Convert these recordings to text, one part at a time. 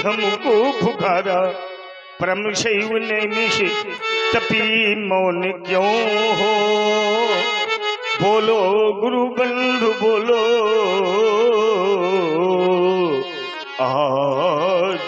हमको पुकारा, परम शैव नैमिष तपी मौन क्यों हो। बोलो गुरु बंधु बोलो, आज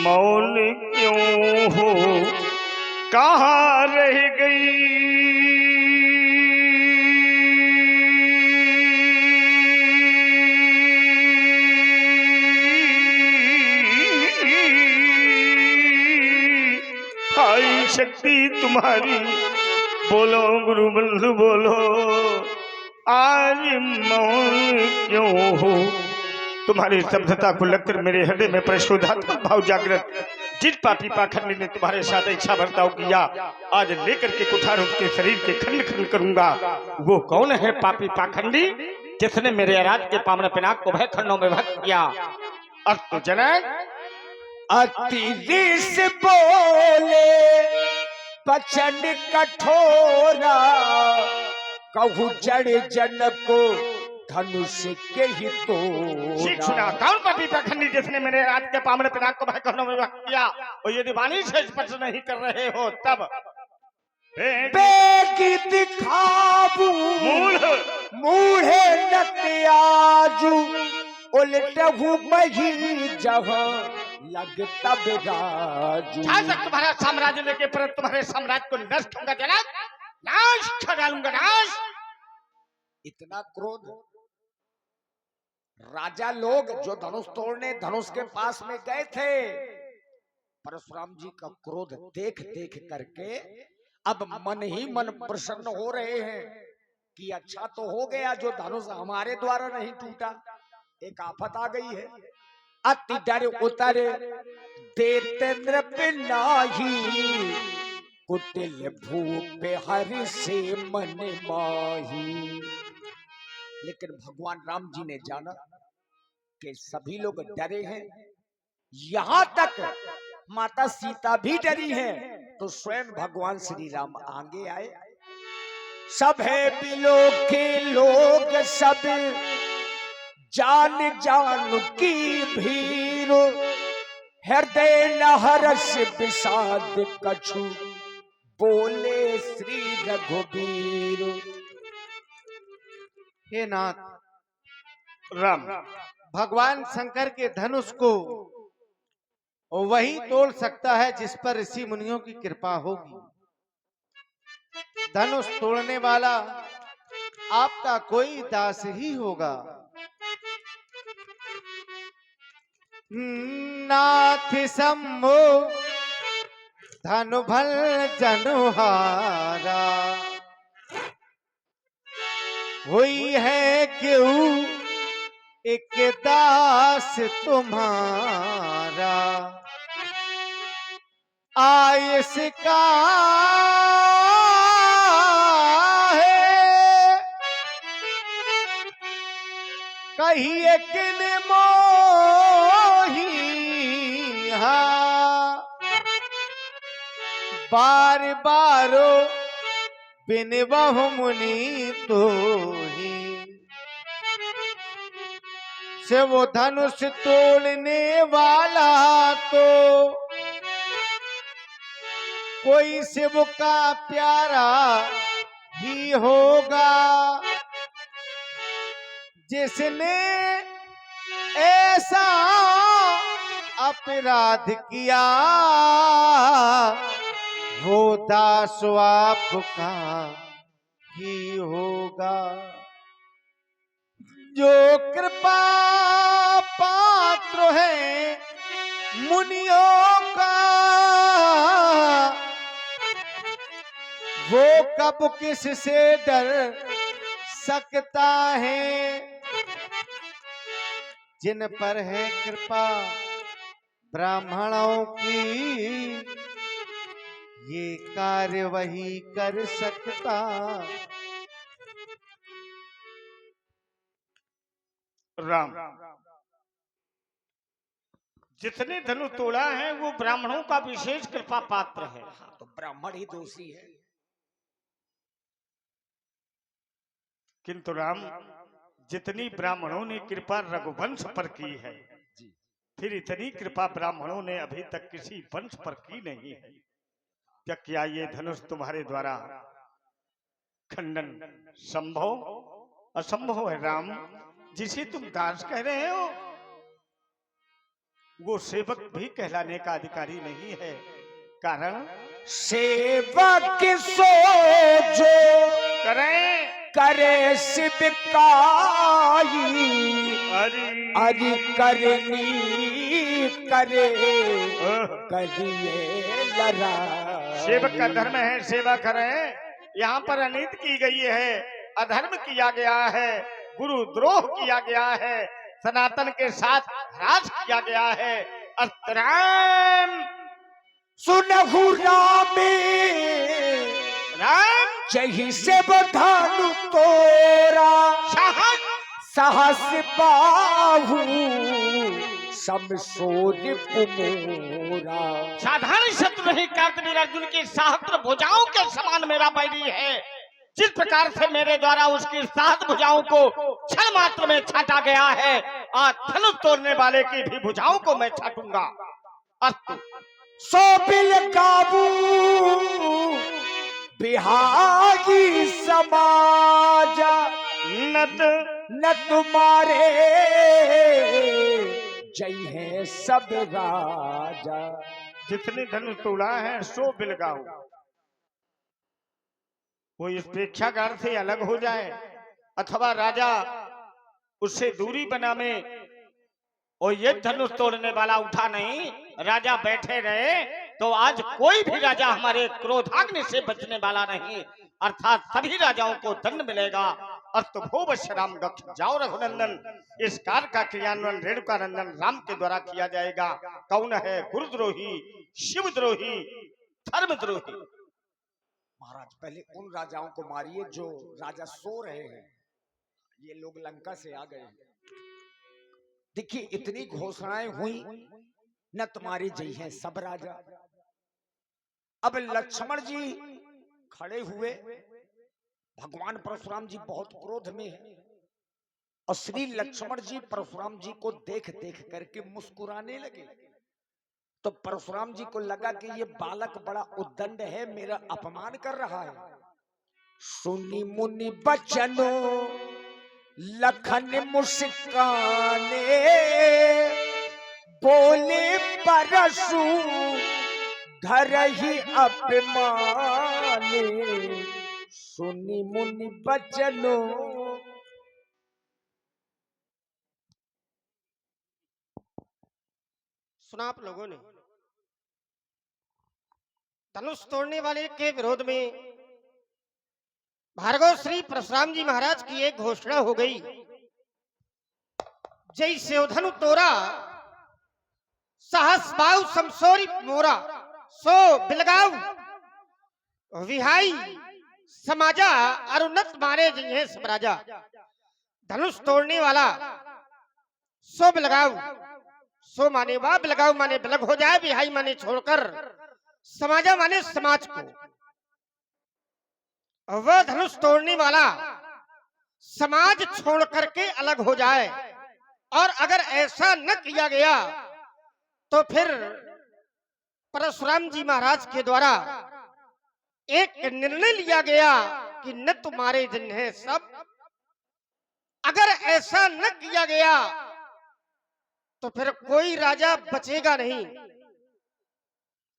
मौन क्यों हो। कहाँ रह गई आई शक्ति तुम्हारी। बोलो गुरु बंधु बोलो, आज मौन क्यों हो। तुम्हारी शब्दता को लगकर मेरे हृदय में परिशोधात्मक भाव जागृत। जिस पापी पाखंडी ने तुम्हारे साथ इच्छा बर्ताव किया, आज लेकर के कुठार उसके शरीर के खंड खंड करूंगा। वो कौन है पापी पाखंडी जिसने मेरे आराध के पावन पिनाक को भय खंडों में भक्त किया। अस्तुजनक अति से बोले पचन कठोरा, कहू जड़ जन को धनुष के ही तोड़ा। कौन पापी पाखंडी जिसने मेरे रात के पावन पिनाक को भय खंडों में भक्त किया। और यदि वाणी से स्पर्श नहीं कर रहे हो तब बेगी दिखाबू मूढ़े नत्याजू, उलटहू बही जहाँ लगता बिराजू। तुम्हारा साम्राज्य लेके पर तुम्हारे साम्राज्य को नष्ट होगा जनक, नाश कर डालूंगा नाश। इतना क्रोध राजा लोग जो धनुष तोड़ने धनुष के पास में गए थे, परशुराम जी का क्रोध देख देख करके अब मन ही मन प्रसन्न हो रहे हैं कि अच्छा तो हो गया जो धनुष हमारे द्वारा नहीं टूटा। एक आफत आ गई है। अति डर उतर देते नृप नाही, कुटिल भूप हरि से मन माही। लेकिन भगवान राम जी ने जाना कि सभी लोग डरे हैं, यहां तक माता सीता भी डरी है, तो स्वयं भगवान श्री राम आगे आए। सब है बिलो के लोग सब जान जान की भीर, हृदय लहरस विषाद कछु बोले श्री रघुबीर। हे नाथ राम, भगवान शंकर के धनुष को वही तोड़ सकता है जिस पर ऋषि मुनियों की कृपा होगी। धनुष तोड़ने वाला आपका कोई दास ही होगा। नाथ शंभो धनु भल जनुहारा, हुई है क्यों एक दास तुम्हारा। आयस का है कहिए किन मोही, बार बारो बिन बहु मुनि तो ही। से वो धनुष तोड़ने वाला तो कोई शिव का प्यारा ही होगा, जिसने ऐसा अपराध किया, वो दास आपका ही होगा। जो कृपा पात्र है मुनियों का, वो कब किस से डर सकता है। जिन पर है कृपा ब्राह्मणों की, ये कार्य वही कर सकता। राम, जितने धनु तोड़ा है वो ब्राह्मणों का विशेष कृपा पात्र है। तो ब्राह्मण ही दोषी है। किंतु राम, जितनी ब्राह्मणों ने कृपा रघुवंश पर की है, फिर इतनी कृपा ब्राह्मणों ने अभी तक किसी वंश पर की नहीं है। क्या ये धनुष तुम्हारे द्वारा खंडन संभव असंभव है राम? जिसे तुम दास कह रहे हो वो सेवक भी कहलाने का अधिकारी नहीं है। कारण सेवक सो जो करें करे शिवकाई, अरे अरि करनी करे ओह, करिए लड़ा। सेवक का धर्म है सेवा करें। यहाँ पर अनित की गई है, अधर्म किया गया है, गुरुद्रोह किया गया है, सनातन के साथ राज किया गया है। राम सुनहु रामे राम जही से बधानु तोरा, सहस बाहु समसोर पुमोरा। साधारण शत्रु नहीं कार्तवीर अर्जुन की सहस्त्र भुजाओं के समान मेरा बैरी है। जिस प्रकार से मेरे द्वारा उसकी सात भुजाओं को क्षण मात्र में छाटा गया है, आज धनुष तोड़ने वाले की भी भुजाओं को मैं छाटूंगा। अस्तु सो बिल काबू बिहागी समाजा, नत न तुम्हारे जय है सब राजा। जितने धनुष तोड़ा है सो बिलगाओ। वो इस प्रेक्षागार से अलग हो जाए अथवा राजा उससे दूरी बनावे और ये धनुष तोड़ने वाला उठा नहीं, राजा बैठे रहे तो आज कोई भी राजा हमारे क्रोधाग्नि से बचने वाला नहीं, अर्थात सभी राजाओं को दंड मिलेगा। अस्तभोव राम दक्ष जाओ रघुनंदन। इस कार्य का क्रियान्वयन रेणुका नंदन राम के द्वारा किया जाएगा। कौन है गुरुद्रोही, शिवद्रोही, धर्मद्रोही? महाराज पहले उन राजाओं को मारिए जो राजा सो रहे हैं। ये लोग लंका से आ गए। देखिए इतनी घोषणाएं हुई, न तुम्हारी जय है सब राजा। अब लक्ष्मण जी खड़े हुए, भगवान परशुराम जी बहुत क्रोध में हैं और श्री लक्ष्मण जी परशुराम जी को देख देख करके मुस्कुराने लगे। तो परशुराम जी को लगा कि ये बालक बड़ा उद्दंड है, मेरा अपमान कर रहा है। सुनी मुनि बचनों लखन मुस्काने, बोले परशु धर ही अपमाने। सुनी मुनि बचनों। सुना आप लोगों ने धनुष तोड़ने वाले के विरोध में भार्गव श्री परशुराम जी महाराज की एक घोषणा हो गई। जैसे धनु तोरा सहस बाहु समसोरी मोरा, सो बिलगाऊ विहाई समाजा अरुणत मारे जिन्हें समराजा। धनुष तोड़ने वाला सो बिलगाऊ, सो माने वाह, बिलगाऊ माने बिलग हो जाए, विहाई माने छोड़कर, समाजा माने समाज को। वह धनुष तोड़ने वाला समाज छोड़ करके अलग हो जाए। और अगर ऐसा न किया गया तो फिर परशुराम जी महाराज के द्वारा एक निर्णय लिया गया कि न तुम्हारे दिन है सब। अगर ऐसा न किया गया तो फिर कोई राजा बचेगा नहीं।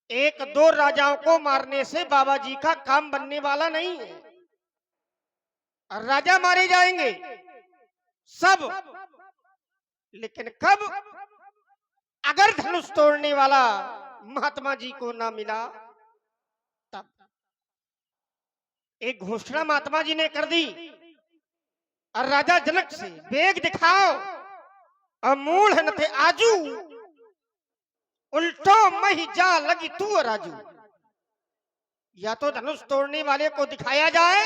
एक दो राजाओं को मारने से बाबा जी का काम बनने वाला नहीं है। राजा मारे जाएंगे सब, लेकिन कब? अगर धनुष तोड़ने वाला महात्मा जी को ना मिला तब। एक घोषणा महात्मा जी ने कर दी और राजा जनक से, वेग दिखाओ और मूढ़ न थे आजू, उल्टो मही जा लगी तू राजू। या तो धनुष तोड़ने वाले को दिखाया जाए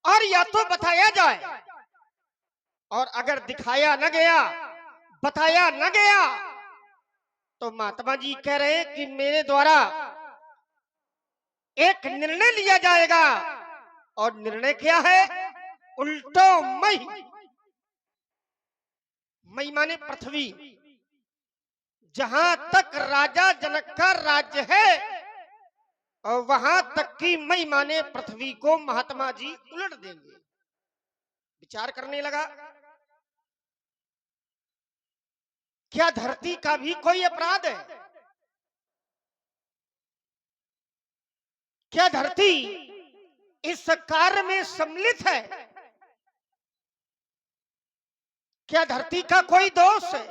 और या तो बताया जाए। और अगर दिखाया न गया, बताया न गया, तो महात्मा जी कह रहे कि मेरे द्वारा एक निर्णय लिया जाएगा। और निर्णय क्या है? उल्टो मही, मई माने पृथ्वी, जहां तक राजा जनक का राज्य है और वहां तक की मई माने पृथ्वी को महात्मा जी उलट देंगे। विचार करने लगा, क्या धरती का भी कोई अपराध है? क्या धरती इस कार्य में सम्मिलित है? क्या धरती का कोई दोष है?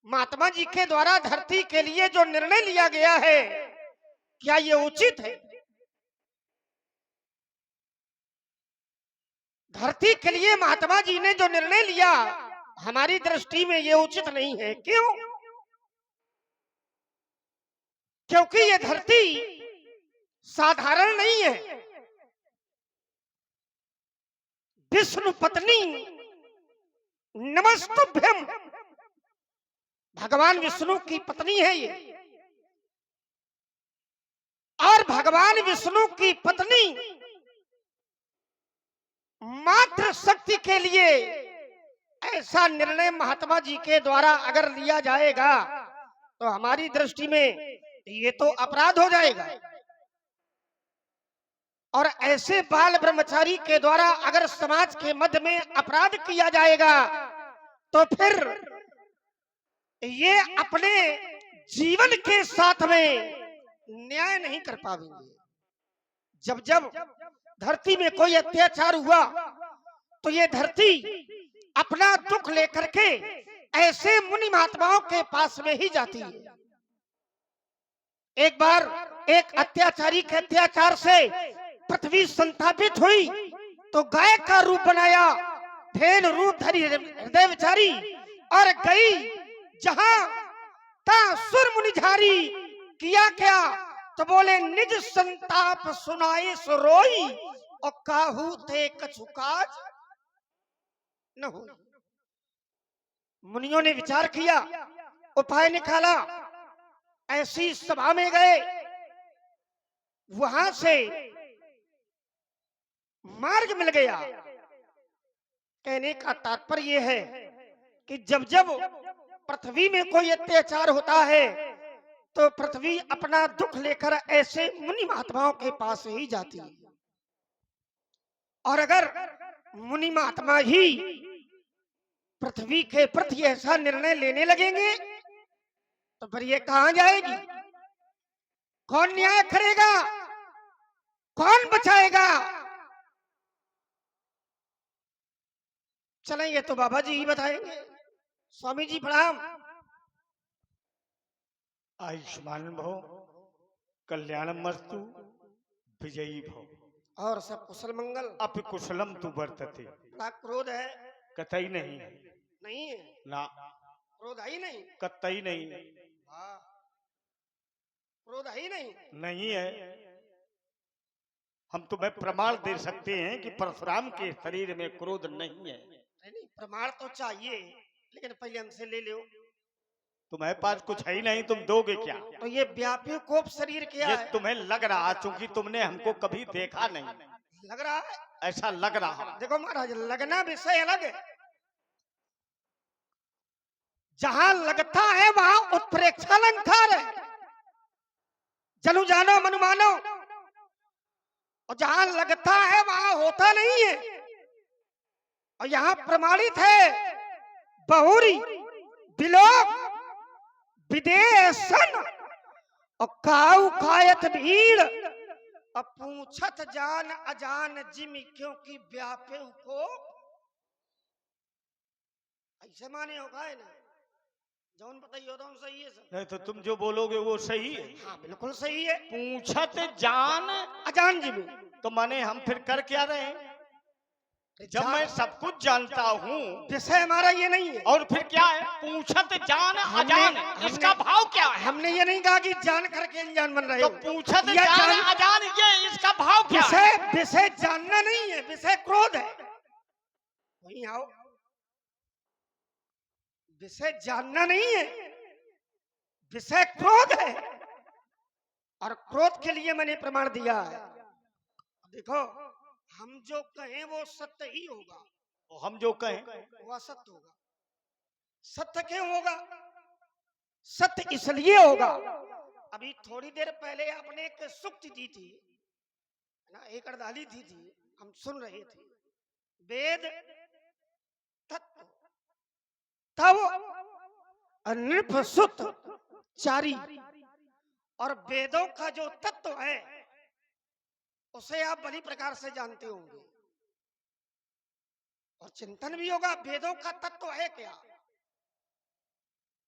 महात्मा जी के द्वारा धरती के लिए जो निर्णय लिया गया है, क्या ये उचित है? धरती के लिए महात्मा जी ने जो निर्णय लिया, हमारी दृष्टि में ये उचित नहीं है। क्यों? क्योंकि ये धरती साधारण नहीं है। विष्णु पत्नी नमस्तुभ्यम, भगवान विष्णु की पत्नी है ये। और भगवान विष्णु की पत्नी मात्र शक्ति के लिए ऐसा निर्णय महात्मा जी के द्वारा अगर लिया जाएगा तो हमारी दृष्टि में ये तो अपराध हो जाएगा। और ऐसे बाल ब्रह्मचारी के द्वारा अगर समाज के मध्य में अपराध किया जाएगा तो फिर ये अपने जीवन के साथ में न्याय नहीं कर पाएंगे। जब जब धरती में कोई अत्याचार हुआ तो ये धरती अपना दुख लेकर के ऐसे मुनि महात्माओं के पास में ही जाती है। एक बार एक अत्याचारी के अत्याचार से पृथ्वी संतापित हुई तो गाय का रूप बनाया, भेड़ रूप धरी हृदय विचारी और गई जहां तासुर मुनिझारी। किया क्या? तो बोले निज संताप सुनाए सो रोई और काहू थे कछु काज न हो। मुनियों ने विचार किया, उपाय निकाला, ऐसी सभा में गए, वहां से मार्ग मिल गया। कहने का तात्पर्य यह है कि जब जब पृथ्वी में कोई अत्याचार होता है तो पृथ्वी अपना दुख लेकर ऐसे मुनि महात्माओं के पास ही जाती है। और अगर मुनि महात्मा ही पृथ्वी के प्रति ऐसा निर्णय लेने लगेंगे तो फिर ये कहां जाएगी? कौन न्याय करेगा? कौन बचाएगा? चलें, ये तो बाबा जी ही बताएंगे। स्वामी जी प्रणाम। आयुष्मान भव, कल्याणमस्तु, विजयी भव। और सब कुशल मंगल। अपि कुशलम तु वर्तते। बड़ा क्रोध है? कतई नहीं। नहीं है ना, क्रोध है ही नहीं। कतई नहीं। हाँ, क्रोध है ही नहीं। नहीं है। हम तुम्हें प्रमाण दे सकते हैं कि परशुराम के शरीर में क्रोध नहीं है। नहीं, प्रमाण तो चाहिए, लेकिन पहले हमसे ले लो। तुम्हारे पास कुछ है ही नहीं, तुम दोगे क्या? तो ये व्यापी कोप शरीर क्या ये है? तुम्हें लग रहा, चूंकि तुमने हमको कभी देखा नहीं, लग रहा है। ऐसा लग रहा। देखो महाराज, लगना विषय अलग है। जहां लगता है वहां उत्प्रेक्षा अलंकार है, जनु जानो मनु मानो। और जहां लगता है वहां होता नहीं है। और यहां प्रमाणित है, बहुरी बिलोक विदेशन और काऊ कायत भीड़ और पूछत जान अजान जिमी, क्योंकि व्यापे को ऐसे माने होगा है ना। जौन बताइए तो सही है सर। नहीं तो तुम जो बोलोगे वो सही है। हाँ बिल्कुल सही है। पूछत जान अजान जिमी तो माने हम फिर कर क्या रहे हैं? जब मैं सब कुछ जानता हूँ, विषय हमारा ये नहीं है। और फिर क्या है? पूछत जान अजान, इसका भाव क्या है? हमने ये नहीं कहा कि जान करके अनजान बन रहे तो हो। पूछत या जान अजान, ये इसका भाव क्या है? विषय विषय जानना नहीं है, विषय क्रोध है। वहीं आओ, विषय जानना नहीं है, विषय क्रोध है। और क्रोध के लिए मैंने प्रमाण दिया है। देखो, हम जो कहें वो सत्य ही होगा। हम जो कहें वो असत्य होगा। सत्य क्यों होगा? सत्य इसलिए होगा। अभी थोड़ी देर पहले आपने एक सूक्ति दी थी ना, एक अर्धाली दी थी, हम सुन रहे थे। वेद तत्व तब नृप सुत चारी, और वेदों का जो तत्व है उसे आप बड़ी प्रकार से जानते होंगे और चिंतन भी होगा वेदों का तत्व है क्या।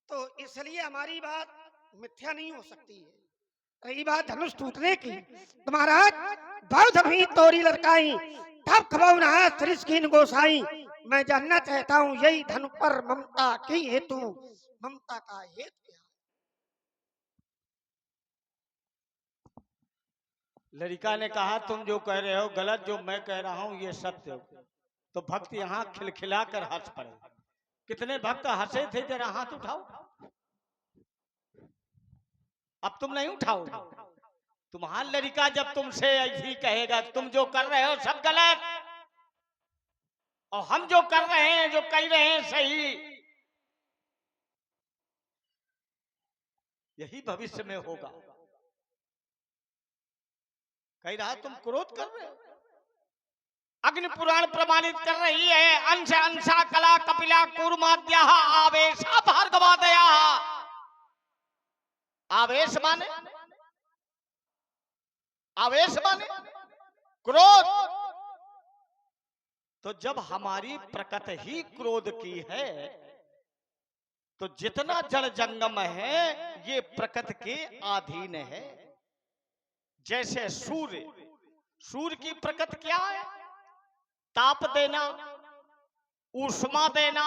तो इसलिए हमारी बात मिथ्या नहीं हो सकती है। रही बात धनुष टूटने की, तो महाराज भाव धनुही तोरी लड़काई तब खबाऊ नहा त्रिस्कीन गोसाई। मैं जानना चाहता हूँ यही धनु पर ममता की हेतु, ममता का हेतु क्या। लड़का ने कहा तुम जो कह रहे हो गलत, जो मैं कह रहा हूं ये सत्य हो। तो भक्त यहाँ खिलखिला कर हंस पड़े। कितने भक्त हंसे थे, जरा हाथ उठाओ। अब तुम नहीं उठाओ। तुम्हारा लड़का जब तुमसे ऐसी कहेगा तुम जो कर रहे हो सब गलत, और हम जो कर रहे हैं, जो कह रहे हैं सही, यही भविष्य में होगा। कह रहा तुम क्रोध कर रहे हो। अग्नि पुराण प्रमाणित कर रही है, अंश अंशा कला कपिला कूर्माद्या आवेश भार्गवा दया। आवेश माने, आवेश माने क्रोध। तो जब हमारी प्रकृति ही क्रोध की है, तो जितना जड़ जंगम है ये प्रकृति के अधीन है। जैसे सूर्य, सूर्य की प्रकृति क्या है? ताप देना, ऊष्मा देना,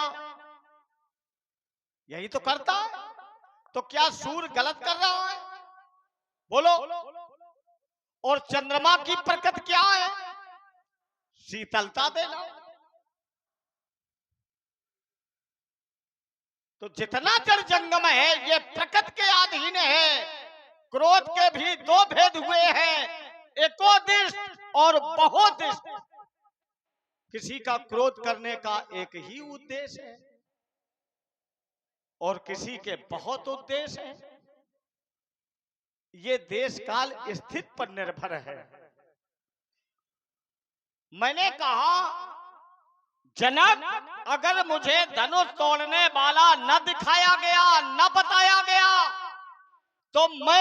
यही तो करता है। तो क्या सूर्य गलत कर रहा है? बोलो। और चंद्रमा की प्रकृति क्या है? शीतलता देना। तो जितना जड़ जंगम है ये प्रकृति के अधीन है। क्रोध के भी दो भेद हुए हैं, एकोदिष्ट और बहुदिष्ट। किसी का क्रोध करने का एक ही उद्देश्य है और किसी के बहुत उद्देश्य हैं। ये देश काल स्थिति पर निर्भर है। मैंने कहा जनक, अगर मुझे धनुष तोड़ने वाला न दिखाया गया, न बताया गया, तो मैं